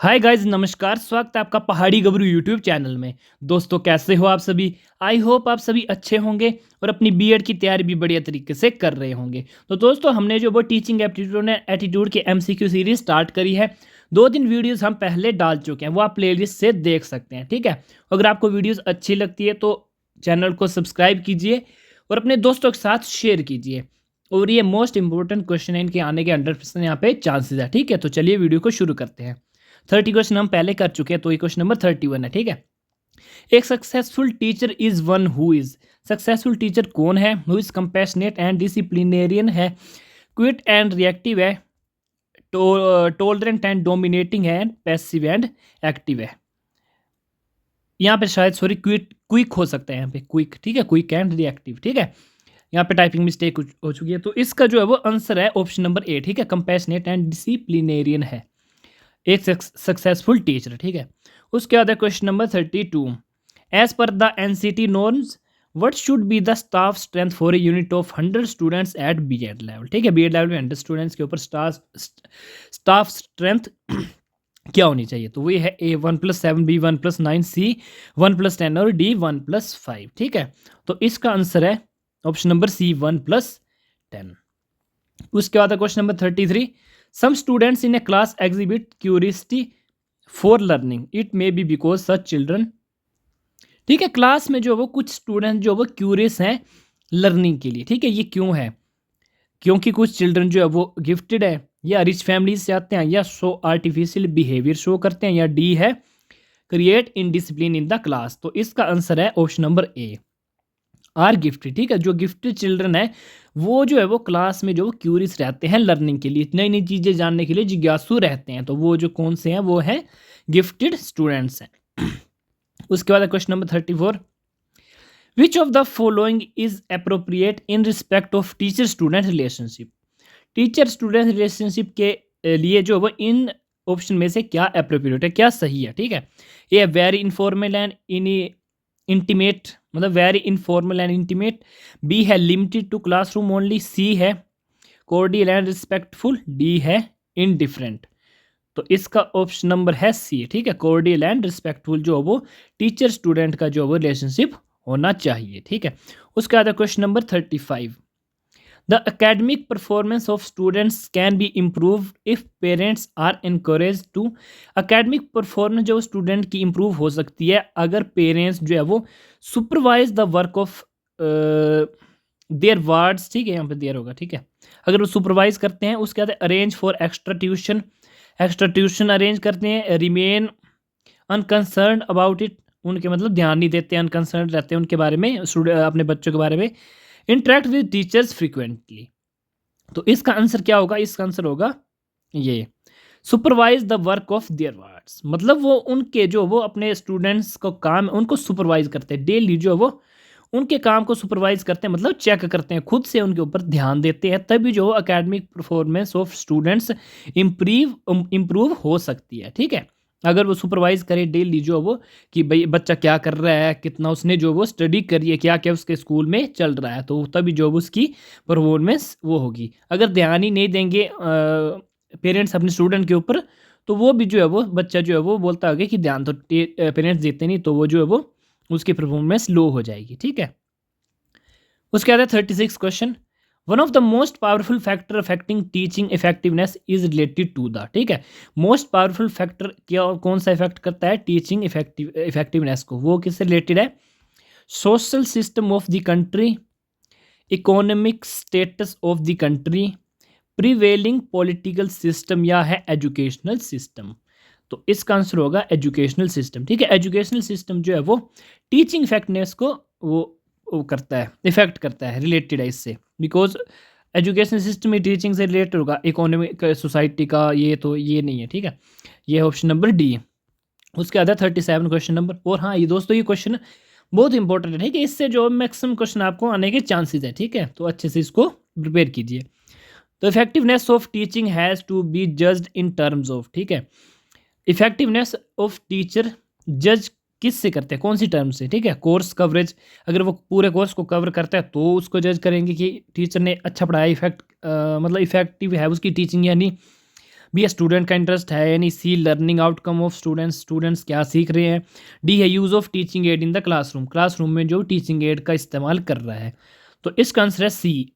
Hi guys, नमस्कार। स्वागत है आपका पहाड़ी गबरू यूट्यूब चैनल में। दोस्तों, कैसे हो आप सभी? आई होप आप सभी अच्छे होंगे और अपनी बीएड की तैयारी भी बढ़िया तरीके से कर रहे होंगे। तो दोस्तों, हमने जो वो टीचिंग एप्टीट्यूड के एमसीक्यू सीरीज स्टार्ट करी है। 2 दिन वीडियोस हम पहले डाल चुके हैं, वो आप प्लेलिस्ट से देख सकते हैं। ठीक है, अगर आपको वीडियोस अच्छी लगती है तो चैनल को सब्सक्राइब कीजिए और अपने दोस्तों के साथ शेयर कीजिए। और ये मोस्ट इंपॉर्टेंट क्वेश्चन है, इनके आने के 100% यहाँ पे चांसेस है। ठीक है, तो चलिए वीडियो को शुरू करते हैं। 30 क्वेश्चन हम पहले कर चुके हैं, तो ये क्वेश्चन नंबर 31 है। ठीक है, एक successful teacher is one who is. Successful teacher कौन है? Who is compassionate and disciplinarian है, क्विट एंड रिएक्टिव है, टोलरेंट एंड डोमिनेटिंग है, पैसिव एंड एक्टिव है। यहाँ पे शायद सॉरी क्विक हो सकता है, यहाँ पे क्विक। ठीक है, क्विक एंड रिएक्टिव। ठीक है, यहाँ पे टाइपिंग मिस्टेक हो चुकी है, तो इसका जो है वो आंसर है ऑप्शन नंबर ए। ठीक है, कंपैशनेट एंड डिसिप्लिनेरियन है एक सक्सेसफुल टीचर। ठीक है, उसके बाद question number 32। As per the NCT norms what should be the staff strength for a unit of 100 students at BEd level. ठीक है, बीएड लेवल में 100 स्टूडेंट्स के ऊपर स्टाफ स्ट्रेंथ क्या होनी चाहिए? तो वही है ए 1+7, बी 1+9, सी 1+10 और डी 1+5। ठीक है, तो इसका आंसर है ऑप्शन नंबर सी 1+10। उसके बाद question number 33। Some students in a class exhibit curiosity for learning, it may be because such children. ठीक है, क्लास में जो वो कुछ स्टूडेंट जो वो क्यूरियस हैं लर्निंग के लिए। ठीक है, ये क्यों है? क्योंकि कुछ चिल्ड्रन जो है वो गिफ्टेड है, या रिच फैमिलीज से आते हैं, या शो आर्टिफिशियल बिहेवियर शो करते हैं, या डी है create indiscipline in the class. तो इसका आंसर है option number A, are gifted. ठीक है, जो गिफ्टेड चिल्ड्रन है वो जो है वो क्लास में जो वो क्यूरियस रहते हैं लर्निंग के लिए, नई नई चीज़ें जानने के लिए जिज्ञासु रहते हैं। तो वो जो कौन से हैं वो है गिफ्टेड स्टूडेंट्स हैं। उसके बाद question number 34। Which of the following is appropriate in respect of teacher student relationship. Teacher student relationship के लिए जो वो इन ऑप्शन में से क्या अप्रोप्रिएट है, क्या सही है? ठीक है, ये वेरी इनफॉर्मल एंड इंटीमेट, मतलब very informal and intimate. B है limited to classroom only, C है कोर्डियल एंड रिस्पेक्टफुल, डी है इनडिफरेंट। तो इसका ऑप्शन नंबर है सी। ठीक है, कोर्डियल एंड रिस्पेक्टफुल जो वो टीचर स्टूडेंट का जो वो रिलेशनशिप होना चाहिए। ठीक है, उसके बाद question number 35। The academic performance of students can be improved if parents are encouraged to। academic performance जो स्टूडेंट की improve हो सकती है अगर पेरेंट्स जो है वो supervise the work of their wards. ठीक है, यहाँ पे देयर होगा। ठीक है, अगर वो सुपरवाइज करते हैं। उसके बाद arrange for extra tuition arrange करते हैं। रिमेन अनकंसर्न अबाउट इट, उनके मतलब ध्यान नहीं देते, अनकंसर्न रहते हैं उनके बारे में, अपने बच्चों के बारे में। Interact with teachers frequently. तो इसका आंसर क्या होगा? इसका आंसर होगा ये supervise the work of their wards, मतलब वो उनके जो वो अपने स्टूडेंट्स को काम उनको सुपरवाइज करते हैं डेली, जो वो उनके काम को सुपरवाइज करते हैं, मतलब चेक करते हैं, खुद से उनके ऊपर ध्यान देते हैं, तभी जो academic performance of students improve हो सकती है। ठीक है, अगर वो सुपरवाइज करे डेली जो वो कि भाई बच्चा क्या कर रहा है, कितना उसने जो वो स्टडी करी है, क्या क्या उसके स्कूल में चल रहा है, तो तभी जो उसकी परफॉर्मेंस वो होगी। अगर ध्यान ही नहीं देंगे पेरेंट्स अपने स्टूडेंट के ऊपर, तो वो भी जो है वो बच्चा जो है वो बोलता होगा कि ध्यान तो पेरेंट्स देते नहीं, तो वो जो है वो उसकी परफॉर्मेंस लो हो जाएगी। ठीक है, उसके बाद 36 question. One of the most powerful factor affecting teaching effectiveness is related to the. ठीक है, मोस्ट पावरफुल फैक्टर क्या कौन सा इफेक्ट करता है टीचिंग इफेक्टिवनेस को? वो किससे रिलेटेड है? Social system of the country, economic status of the country, prevailing political system, या है एजुकेशनल सिस्टम। तो इसका आंसर होगा एजुकेशनल सिस्टम। ठीक है, एजुकेशनल सिस्टम जो है वो टीचिंग इफेक्टिवनेस को वो करता है, इफेक्ट करता है, रिलेटेड है इससे, because education system he teaching से रिलेटेड होगा। इकोनॉमिक सोसाइटी का ये तो ये नहीं है। ठीक है, ये ऑप्शन नंबर डी है। उसके बाद 37 क्वेश्चन नंबर। और हाँ, ये दोस्तों ये क्वेश्चन बहुत इंपॉर्टेंट है। ठीक है, इससे जो मैक्सिमम क्वेश्चन आपको आने के चांसेस है। ठीक है, तो अच्छे से इसको प्रिपेयर कीजिए। तो effectiveness of teaching has to be judged in terms of. ठीक है, इफेक्टिवनेस ऑफ टीचर जज किससे करते हैं, कौन सी टर्म से? ठीक है, कोर्स कवरेज, अगर वो पूरे कोर्स को कवर करता है तो उसको जज करेंगे कि टीचर ने अच्छा पढ़ाया, मतलब इफेक्टिव है उसकी टीचिंग या नहीं। बी है स्टूडेंट का इंटरेस्ट है यानी सी लर्निंग आउटकम ऑफ स्टूडेंट्स क्या सीख रहे हैं। डी है use of teaching add in the classroom में जो टीचिंग एड का इस्तेमाल कर रहा है। तो इसका आंसर है सी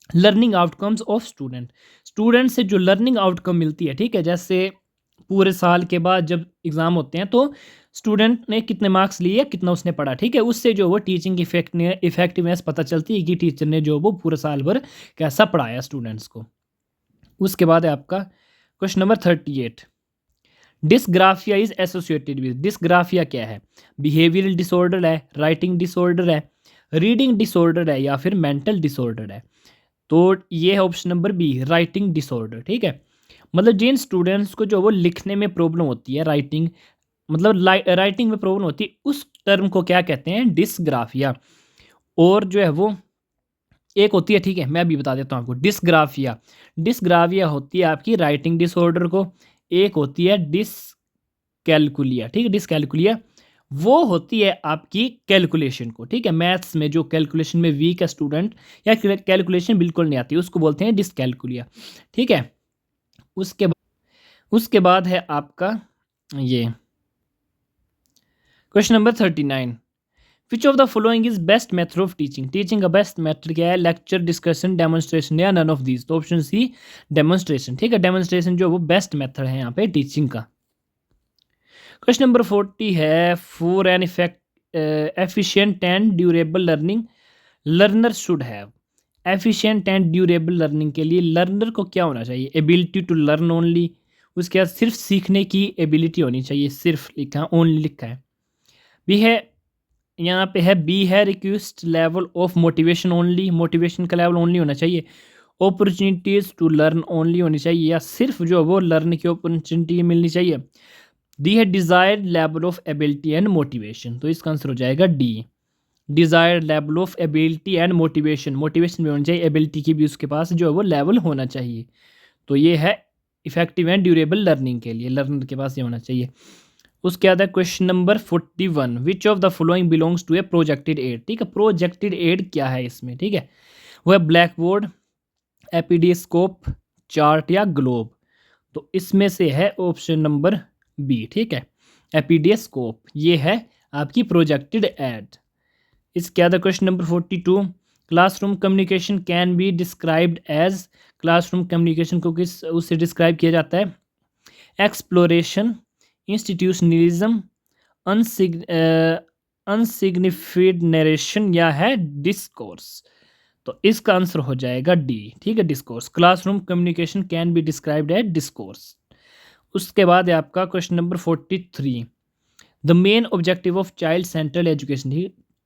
लर्निंग आउटकम्स ऑफ स्टूडेंट से जो लर्निंग आउटकम मिलती है, ठीक है, जैसे पूरे साल के बाद जब एग्ज़ाम होते हैं तो स्टूडेंट ने कितने मार्क्स लिए, कितना उसने पढ़ा, ठीक है, उससे जो वो टीचिंग इफेक्टिवनेस पता चलती है कि टीचर ने जो वो पूरे साल भर कैसा पढ़ाया स्टूडेंट्स को। उसके बाद है आपका question number 38। Dysgraphia is associated with, dysgraphia क्या है? बिहेवियरल डिसऑर्डर है, राइटिंग डिसऑर्डर है, रीडिंग डिसऑर्डर है या फिर मेंटल डिसऑर्डर है? तो ये है option number B, writing disorder, ठीक है। मतलब जिन स्टूडेंट्स को जो वो लिखने में प्रॉब्लम होती है, राइटिंग मतलब राइटिंग में प्रॉब्लम होती है, उस टर्म को क्या कहते हैं? डिस्ग्राफिया। और जो है वो एक होती है, ठीक है, मैं अभी बता देता हूँ आपको। डिस्ग्राफिया डिस्ग्राफिया होती है आपकी राइटिंग डिसऑर्डर को, एक होती है डिसकैलकुलिया, ठीक है, डिसकैलकुलिया वो होती है आपकी कैलकुलेशन को, ठीक है, मैथ्स में जो कैलकुलेशन में वीक है स्टूडेंट या कैलकुलेशन बिल्कुल नहीं आती उसको बोलते हैं डिसकैलकुलिया, ठीक है। उसके बाद है आपका ये question number 39। Which of the following is best method of teaching? Teaching का बेस्ट मेथड क्या है? लेक्चर, डिस्कशन, डेमोन्स्ट्रेशन या नन ऑफ दीज? तो ऑप्शन सी डेमोन्स्ट्रेशन, ठीक है, डेमोन्स्ट्रेशन जो वो बेस्ट मेथड है यहाँ पे टीचिंग का। क्वेश्चन नंबर 40 है for an efficient and durable learning learner should have. Efficient and durable learning के लिए लर्नर को क्या होना चाहिए? एबिलिटी टू लर्न ओनली, उसके बाद सिर्फ सीखने की एबिलिटी होनी चाहिए, सिर्फ लिखा ओनली लिखा है। बी है यहाँ पे है बी है request level of motivation only, motivation का लेवल ओनली होना चाहिए। अपॉर्चुनिटीज़ टू लर्न ओनली होनी चाहिए या सिर्फ जो वो लर्न की अपॉर्चुनिटी मिलनी चाहिए। डी है desired level of ability and motivation, तो इसका आंसर हो जाएगा D, desired level of ability and motivation. Motivation भी होनी चाहिए, एबिलिटी की भी उसके पास जो है वो लेवल होना चाहिए। तो ये है इफेक्टिव एंड ड्यूरेबल लर्निंग के लिए लर्नर के पास ये होना चाहिए। उसके बाद है question number 41। Which of the following belongs to a projected aid, ठीक है, प्रोजेक्टेड एड क्या है इसमें, ठीक है, वो है ब्लैक बोर्ड, एपीडीस्कोप, चार्ट या ग्लोब? तो इसमें से है ऑप्शन नंबर बी, ठीक है, एपीडीस्कोप, ये है आपकी प्रोजेक्टेड एड। इसके बाद question number 42। Classroom communication can be described as, classroom communication को किस उससे डिस्क्राइब किया जाता है? एक्सप्लोरेशन, इंस्टीट्यूशनलिज्म, अनसिग्निफिड नरेशन या है डिस्कोर्स? तो इसका आंसर हो जाएगा डी, ठीक है, discourse. Classroom communication can be described as discourse. उसके बाद है आपका question number 43। The main objective of child central education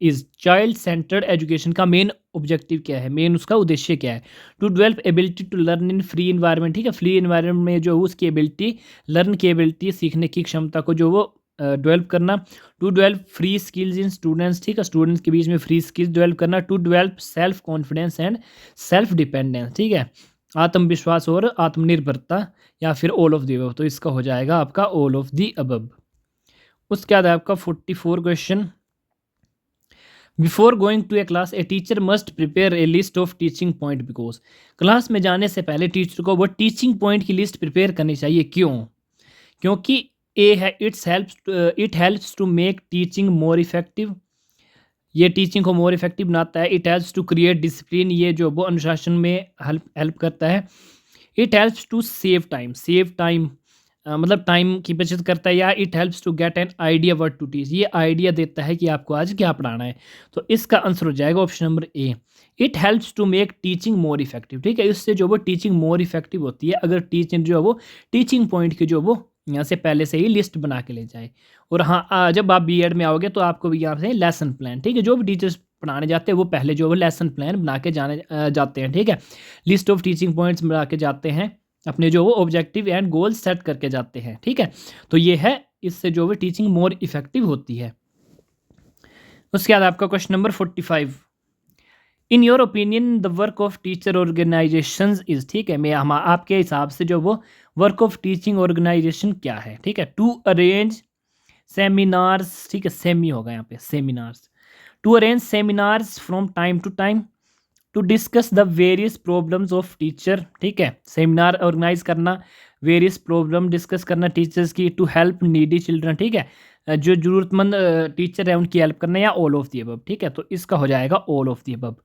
is, child centred education का मेन ऑब्जेक्टिव क्या है, मेन उसका उद्देश्य क्या है? To develop ability to learn in free environment, ठीक है, फ्री इन्वायरमेंट में जो उसकी एबिलिटी, लर्न की एबिलिटी, सीखने की क्षमता को जो वो डेवलप करना। To develop free skills in students, ठीक है, स्टूडेंट्स के बीच में फ्री स्किल्स डेवलप करना। To develop self confidence and self dependence, ठीक है, आत्मविश्वास और आत्मनिर्भरता या फिर ऑल ऑफ द अबव? तो इसका हो जाएगा आपका ऑल ऑफ द अबव। उसके बाद आपका 44 question. Before going to a class a teacher must prepare a list of teaching point because, class में जाने से पहले टीचर को वो टीचिंग पॉइंट की लिस्ट प्रिपेयर करनी चाहिए, क्यों? क्योंकि ए है it helps to make teaching more effective, ये टीचिंग को मोर इफेक्टिव बनाता है। It helps to create discipline, ये जो वो अनुशासन में हेल्प करता है। It helps to save time मतलब टाइम की बचत करता है। या it helps to get an idea what to teach, ये आइडिया देता है कि आपको आज क्या पढ़ाना है। तो इसका आंसर हो जाएगा option number A, it helps to make teaching more effective, ठीक है, इससे जो वो टीचिंग मोर इफेक्टिव होती है अगर टीचर जो है वो टीचिंग पॉइंट की जो वो यहाँ से पहले से ही लिस्ट बना के ले जाए। और हाँ, जब आप बीएड में आओगे तो आपको भी यहाँ से लेसन प्लान, ठीक है, जो भी टीचर्स पढ़ाने जाते हैं वो पहले जो वो लेसन प्लान बना के जाते हैं, ठीक है, लिस्ट ऑफ टीचिंग पॉइंट्स बना के जाते हैं, अपने जो वो ऑब्जेक्टिव एंड गोल सेट करके जाते हैं, ठीक है। तो ये है, इससे जो वो टीचिंग मोर इफेक्टिव होती है। उसके बाद आपका question number 45। In your opinion the work of teacher organisations is, ठीक है, मैं हम आपके हिसाब से जो वो वर्क ऑफ टीचिंग ऑर्गेनाइजेशन क्या है, ठीक है? टू अरेंज सेमिनार्स, ठीक है, सेमी होगा यहाँ पे seminars, to arrange seminars from time to time, to discuss the various problems of teacher, ठीक है, सेमिनार ऑर्गेनाइज करना वेरियस प्रॉब्लम डिस्कस करना टीचर्स की, टू हेल्प नीडी चिल्ड्रन, ठीक है, जो ज़रूरतमंद टीचर है उनकी हेल्प करना, या ऑल ऑफ दी अबव, ठीक है। तो इसका हो जाएगा all of the above.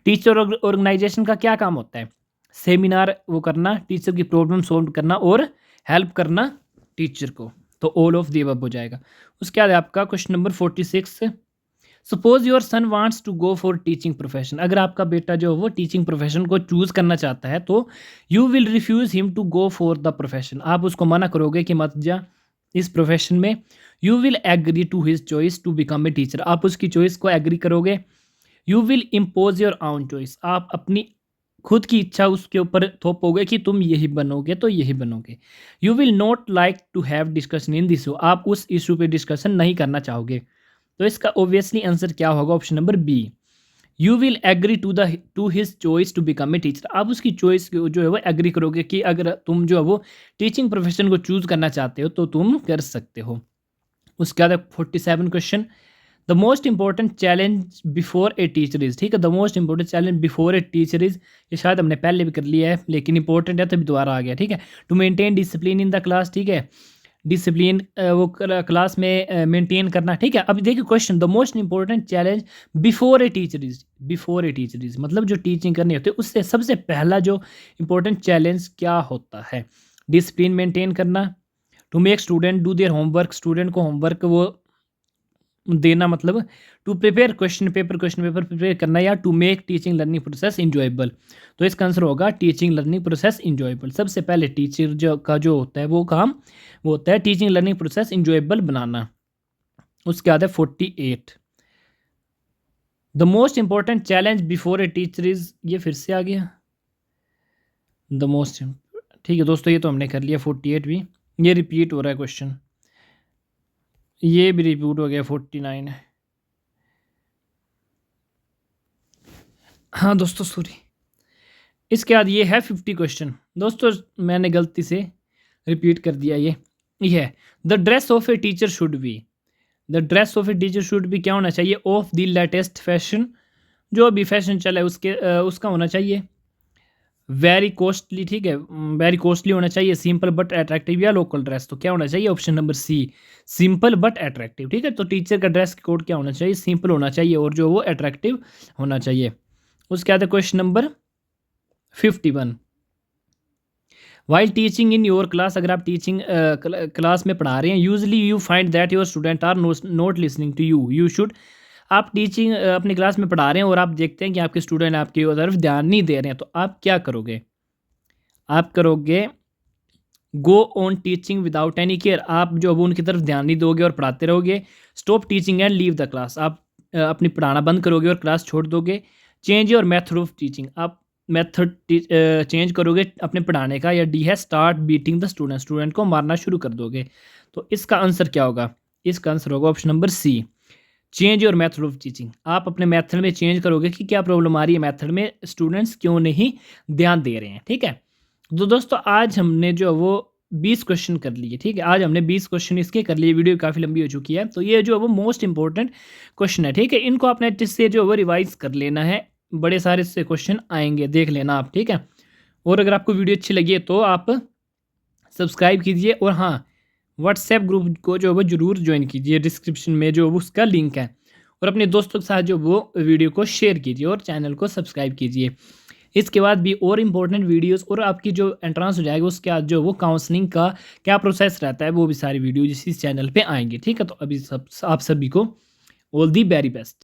Teacher organisation का क्या काम होता है? सेमिनार वो करना, टीचर की प्रॉब्लम सॉल्व करना और हेल्प करना टीचर को, तो ऑल ऑफ दी अबव हो जाएगा। उसके बाद आपका question number 46, suppose your son wants to go for teaching profession. अगर आपका बेटा जो है वो टीचिंग प्रोफेशन को चूज़ करना चाहता है तो you will refuse him to go for the profession, आप उसको मना करोगे कि मत जा इस प्रोफेशन में। You will agree to his choice to become a teacher, आप उसकी चॉइस को एग्री करोगे। You will impose your own choice, आप अपनी खुद की इच्छा उसके ऊपर थोपोगे कि तुम यही बनोगे तो यही बनोगे। You will not like to have discussion in this, आप उस इशू पे डिस्कशन नहीं करना चाहोगे। तो इसका ऑब्वियसली आंसर क्या होगा? Option number B. You will agree to his choice to become a teacher, आप उसकी चॉइस जो है वो एग्री करोगे कि अगर तुम जो है वो टीचिंग प्रोफेशन को चूज करना चाहते हो तो तुम कर सकते हो। उसके बाद 47 question, the most important challenge before a teacher is, ठीक है, the most important challenge before a teacher is, ये शायद हमने पहले भी कर लिया है लेकिन इंपॉर्टेंट है तभी दोबारा आ गया, ठीक है। To maintain discipline in the class, ठीक है, डिसिप्लिन वो क्लास में मेंटेन करना, ठीक है। अब देखिए question, the most important challenge before a teacher is, before a teacher is मतलब जो टीचिंग करनी होती है उससे सबसे पहला जो इंपॉर्टेंट चैलेंज क्या होता है? डिसिप्लिन मेंटेन करना, to make student do their homework, student को होमवर्क वो देना, मतलब to prepare question paper prepare करना, या to make teaching learning process enjoyable. तो इसका आंसर होगा टीचिंग लर्निंग प्रोसेस इंजॉयबल। सबसे पहले टीचर जो होता है वो काम वो होता है टीचिंग लर्निंग प्रोसेस इंजॉयबल बनाना। उसके बाद है 48, the most important challenge before a teacher is, ये फिर से आ गया द मोस्ट, ठीक है दोस्तों, ये तो हमने कर लिया 48 भी, ये रिपीट हो रहा है क्वेश्चन, ये भी रिपीट हो गया 49 है। हाँ दोस्तों सॉरी, इसके बाद ये है 50 क्वेश्चन। दोस्तों मैंने गलती से रिपीट कर दिया, ये है the dress of a teacher should be, the dress of a teacher should be क्या होना चाहिए? ऑफ द लेटेस्ट फैशन, जो अभी फैशन चला है उसका होना चाहिए। वेरी कॉस्टली, ठीक है, वेरी कॉस्टली होना चाहिए। सिंपल बट अट्रैक्टिव, या लोकल ड्रेस, तो क्या होना चाहिए? Option number C, simple but attractive, ठीक है। तो टीचर का ड्रेस कोड क्या होना चाहिए? सिंपल होना चाहिए और जो वो अट्रैक्टिव होना चाहिए। उसके बाद question number 51, while teaching in your class, अगर आप टीचिंग क्लास में पढ़ा रहे हैं, usually you find that your student are not listening to you, you should, आप टीचिंग अपनी क्लास में पढ़ा रहे हैं और आप देखते हैं कि आपके स्टूडेंट आपकी तरफ ध्यान नहीं दे रहे हैं, तो आप क्या करोगे? आप करोगे go on teaching without any care, आप जो वो उनकी तरफ ध्यान नहीं दोगे और पढ़ाते रहोगे। Stop teaching and leave the class, आप अपनी पढ़ाना बंद करोगे और क्लास छोड़ दोगे। Change your method of teaching, आप मेथड चेंज करोगे अपने पढ़ाने का। या डी है start beating the student, student को मारना शुरू कर दोगे। तो इसका आंसर क्या होगा? इसका आंसर होगा option number C, change your method of teaching, आप अपने मेथड में चेंज करोगे कि क्या प्रॉब्लम आ रही है मेथड में, स्टूडेंट्स क्यों नहीं ध्यान दे रहे हैं, ठीक है। तो दोस्तों आज हमने जो वो 20 क्वेश्चन कर लिए, ठीक है, आज हमने 20 क्वेश्चन इसके कर लिए। वीडियो काफ़ी लंबी हो चुकी है, तो ये जो है वो मोस्ट इंपॉर्टेंट क्वेश्चन है, ठीक है। इनको आपने अच्छे से जो वो रिवाइज कर लेना है, बड़े सारे से क्वेश्चन आएंगे, देख लेना आप, ठीक है। और अगर आपको वीडियो अच्छी लगी है तो आप सब्सक्राइब कीजिए, और हाँ व्हाट्सएप ग्रुप को जो वो जरूर ज्वाइन कीजिए, डिस्क्रिप्शन में जो उसका लिंक है। और अपने दोस्तों के साथ जो वो वीडियो को शेयर कीजिए और चैनल को सब्सक्राइब कीजिए। इसके बाद भी और इम्पोर्टेंट वीडियोस और आपकी जो एंट्रेंस हो जाएगी उसके बाद जो वो काउंसलिंग का क्या प्रोसेस रहता है वो भी सारी वीडियो इस चैनल पे आएंगे, ठीक है। तो अभी आप सभी को ऑल दी वेरी बेस्ट।